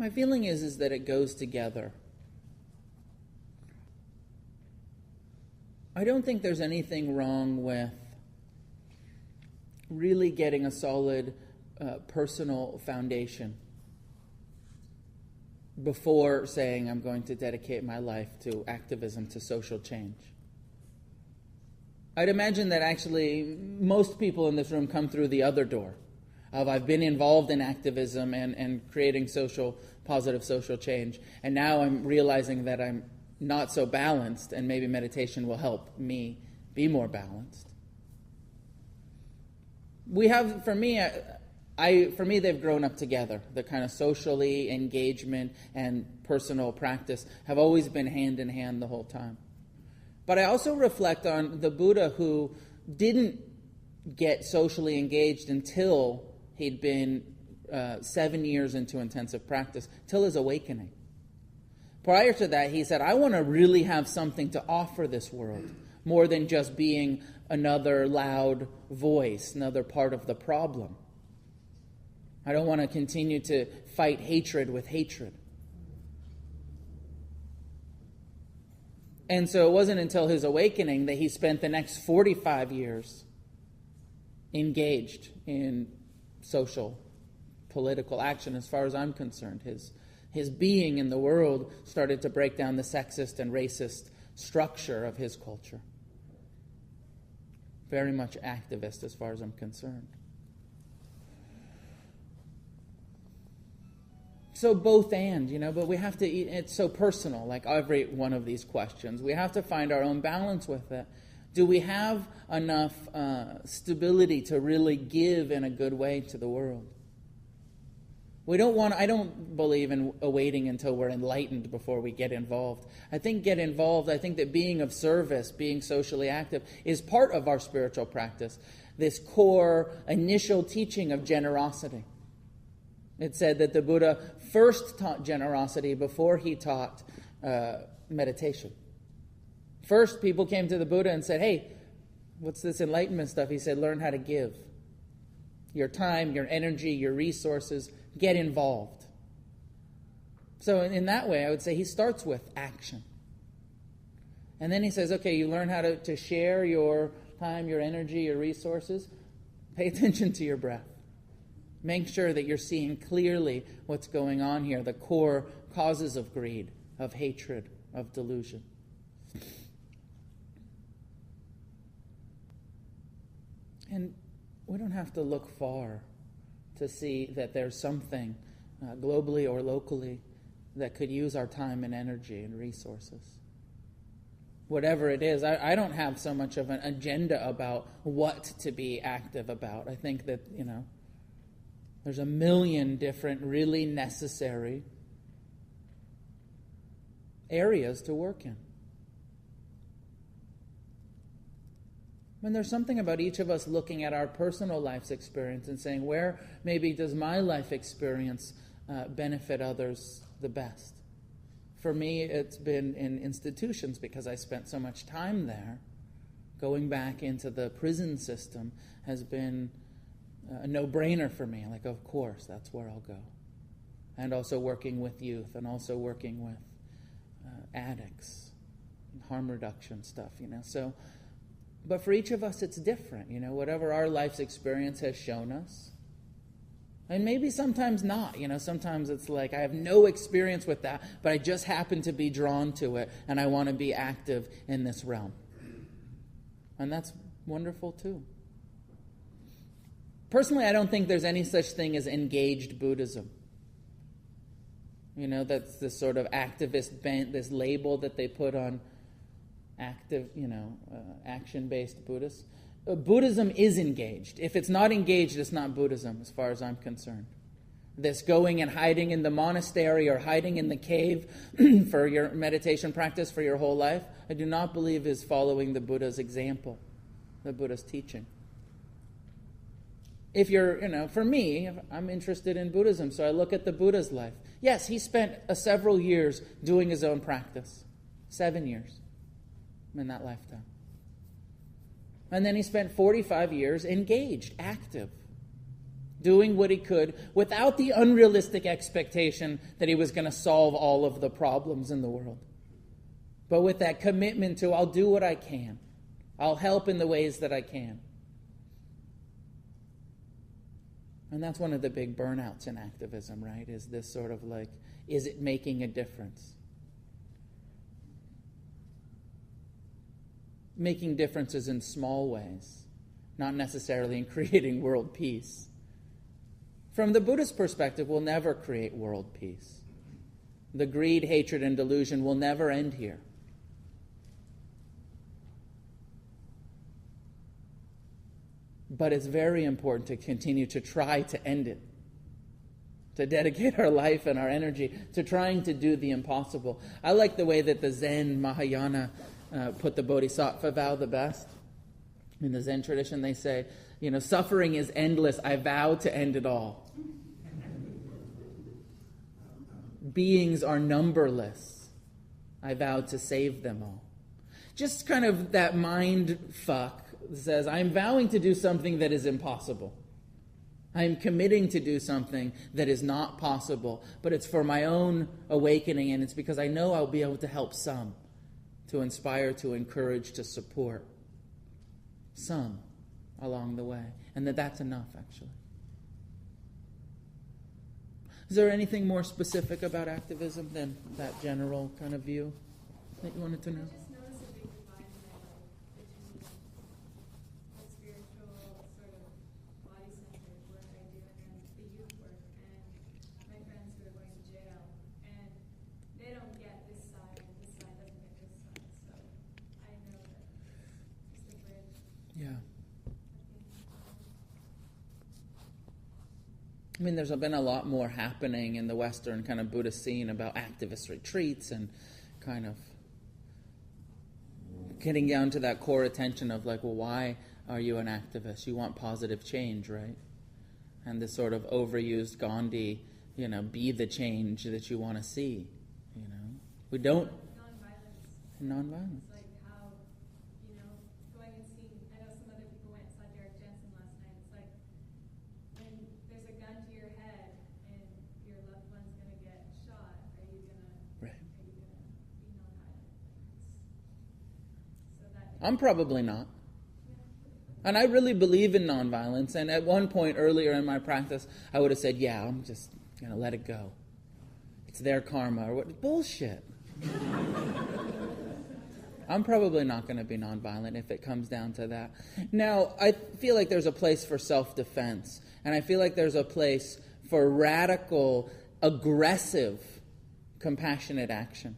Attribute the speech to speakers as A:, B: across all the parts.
A: My feeling is that it goes together. I don't think there's anything wrong with really getting a solid personal foundation before saying I'm going to dedicate my life to activism, to social change. I'd imagine that actually most people in this room come through the other door of I've been involved in activism and creating positive social change, and now I'm realizing that I'm not so balanced, and maybe meditation will help me be more balanced. We have, for me, they've grown up together. The kind of socially engagement and personal practice have always been hand in hand the whole time. But I also reflect on the Buddha who didn't get socially engaged until he'd been 7 years into intensive practice, till his awakening. Prior to that, he said, I want to really have something to offer this world, more than just being another loud voice, another part of the problem. I don't want to continue to fight hatred with hatred. And so it wasn't until his awakening that he spent the next 45 years engaged in social, political action, as far as I'm concerned. His being in the world started to break down the sexist and racist structure of his culture. Very much activist as far as I'm concerned. So both and, but we have to, it's so personal, like every one of these questions. We have to find our own balance with it. Do we have enough stability to really give in a good way to the world? I don't believe in waiting until we're enlightened before we get involved. I think that being of service, being socially active, is part of our spiritual practice. This core initial teaching of generosity. It said that the Buddha first taught generosity before he taught meditation. First, people came to the Buddha and said, hey, what's this enlightenment stuff? He said, learn how to give. Your time, your energy, your resources, get involved. So in that way, I would say he starts with action. And then he says, okay, you learn how to share your time, your energy, your resources. Pay attention to your breath. Make sure that you're seeing clearly what's going on here, the core causes of greed, of hatred, of delusion. And we don't have to look far to see that there's something globally or locally that could use our time and energy and resources. Whatever it is, I don't have so much of an agenda about what to be active about. I think that, there's a million different really necessary areas to work in. When there's something about each of us looking at our personal life's experience and saying, where maybe does my life experience benefit others the best? For me, it's been in institutions because I spent so much time there. Going back into the prison system has been a no-brainer for me. Like, of course, that's where I'll go. And also working with youth and also working with addicts, harm reduction stuff, So, but for each of us, it's different, whatever our life's experience has shown us. And maybe sometimes not, sometimes it's like I have no experience with that, but I just happen to be drawn to it, and I want to be active in this realm. And that's wonderful too. Personally, I don't think there's any such thing as engaged Buddhism. That's this sort of activist bent, this label that they put on action-based Buddhists. Buddhism is engaged. If it's not engaged, it's not Buddhism, as far as I'm concerned. This going and hiding in the monastery or hiding in the cave for your meditation practice for your whole life, I do not believe is following the Buddha's example, the Buddha's teaching. If you're, for me, I'm interested in Buddhism, so I look at the Buddha's life. Yes, he spent several years doing his own practice. 7 years in that lifetime. And then he spent 45 years engaged, active, doing what he could without the unrealistic expectation that he was going to solve all of the problems in the world. But with that commitment to, I'll do what I can. I'll help in the ways that I can. And that's one of the big burnouts in activism, right? Is this sort of like, is it making a difference? Making differences in small ways, not necessarily in creating world peace. From the Buddhist perspective, we'll never create world peace. The greed, hatred, and delusion will never end here. But it's very important to continue to try to end it, to dedicate our life and our energy to trying to do the impossible. I like the way that the Zen Mahayana put the Bodhisattva vow the best. In the Zen tradition, they say, suffering is endless. I vow to end it all. Beings are numberless. I vow to save them all. Just kind of that mind fuck says, I'm vowing to do something that is impossible. I'm committing to do something that is not possible, but it's for my own awakening, and it's because I know I'll be able to help some, to inspire, to encourage, to support some along the way, and that's enough, actually. Is there anything more specific about activism than that general kind of view that you wanted to know? I mean, there's been a lot more happening in the Western kind of Buddhist scene about activist retreats and kind of getting down to that core attention of like, well, why are you an activist? You want positive change, right? And this sort of overused Gandhi, be the change that you want to see, We don't... Non-violence. I'm probably not. And I really believe in nonviolence. And at one point earlier in my practice, I would have said, yeah, I'm just going to let it go. It's their karma. Or what? Bullshit. I'm probably not going to be nonviolent if it comes down to that. Now, I feel like there's a place for self-defense. And I feel like there's a place for radical, aggressive, compassionate action.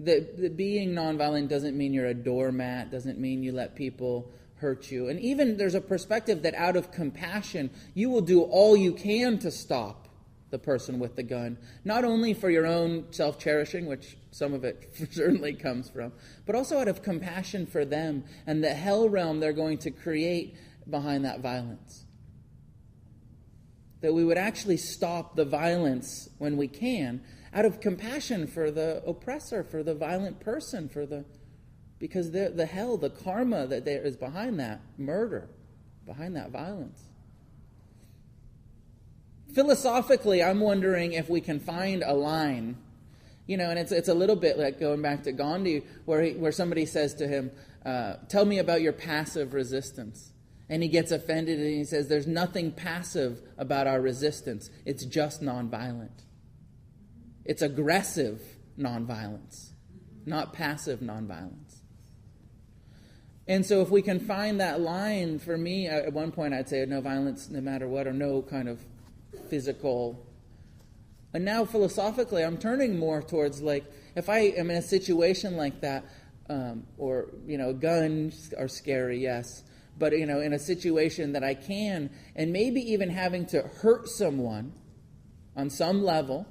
A: The being nonviolent doesn't mean you're a doormat, doesn't mean you let people hurt you. And even there's a perspective that out of compassion, you will do all you can to stop the person with the gun. Not only for your own self-cherishing, which some of it certainly comes from, but also out of compassion for them and the hell realm they're going to create behind that violence. That we would actually stop the violence when we can, out of compassion for the oppressor, for the violent person, because the hell, the karma that there is behind that murder, behind that violence. Philosophically, I'm wondering if we can find a line, and it's a little bit like going back to Gandhi, where somebody says to him, tell me about your passive resistance. And he gets offended and he says, there's nothing passive about our resistance. It's just nonviolent. It's aggressive nonviolence, not passive nonviolence. And so if we can find that line, for me, at one point I'd say no violence no matter what, or no kind of physical. And now philosophically, I'm turning more towards like, if I am in a situation like that, guns are scary, yes, but in a situation that I can, and maybe even having to hurt someone on some level,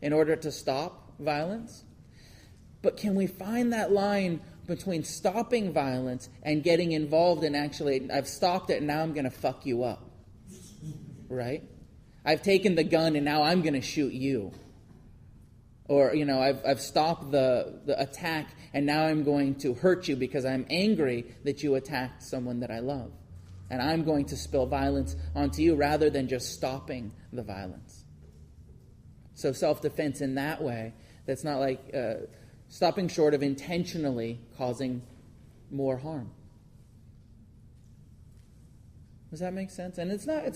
A: in order to stop violence. But can we find that line between stopping violence and getting involved in actually, I've stopped it and now I'm going to fuck you up, right? I've taken the gun and now I'm going to shoot you. Or, I've stopped the attack and now I'm going to hurt you because I'm angry that you attacked someone that I love. and I'm going to spill violence onto you rather than just stopping the violence. So self-defense in that way, that's not like stopping short of intentionally causing more harm. Does that make sense? And it's not a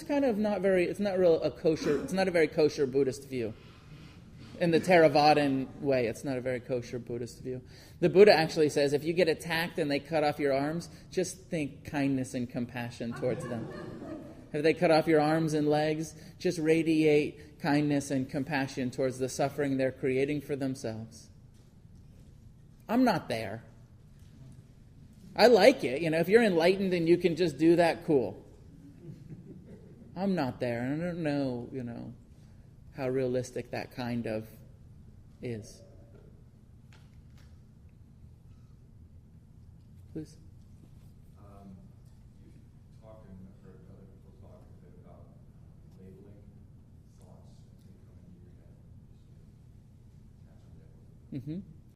A: very kosher Buddhist view. In the Theravadan way, it's not a very kosher Buddhist view. The Buddha actually says if you get attacked and they cut off your arms, just think kindness and compassion towards them. If they cut off your arms and legs, just radiate kindness and compassion towards the suffering they're creating for themselves. I'm not there. I like it. If you're enlightened and you can just do that, cool. I'm not there, and I don't know, how realistic that kind of is. Please.
B: You've talked and heard other people talk a bit about labeling thoughts as they come into your head.
A: Mm-hmm.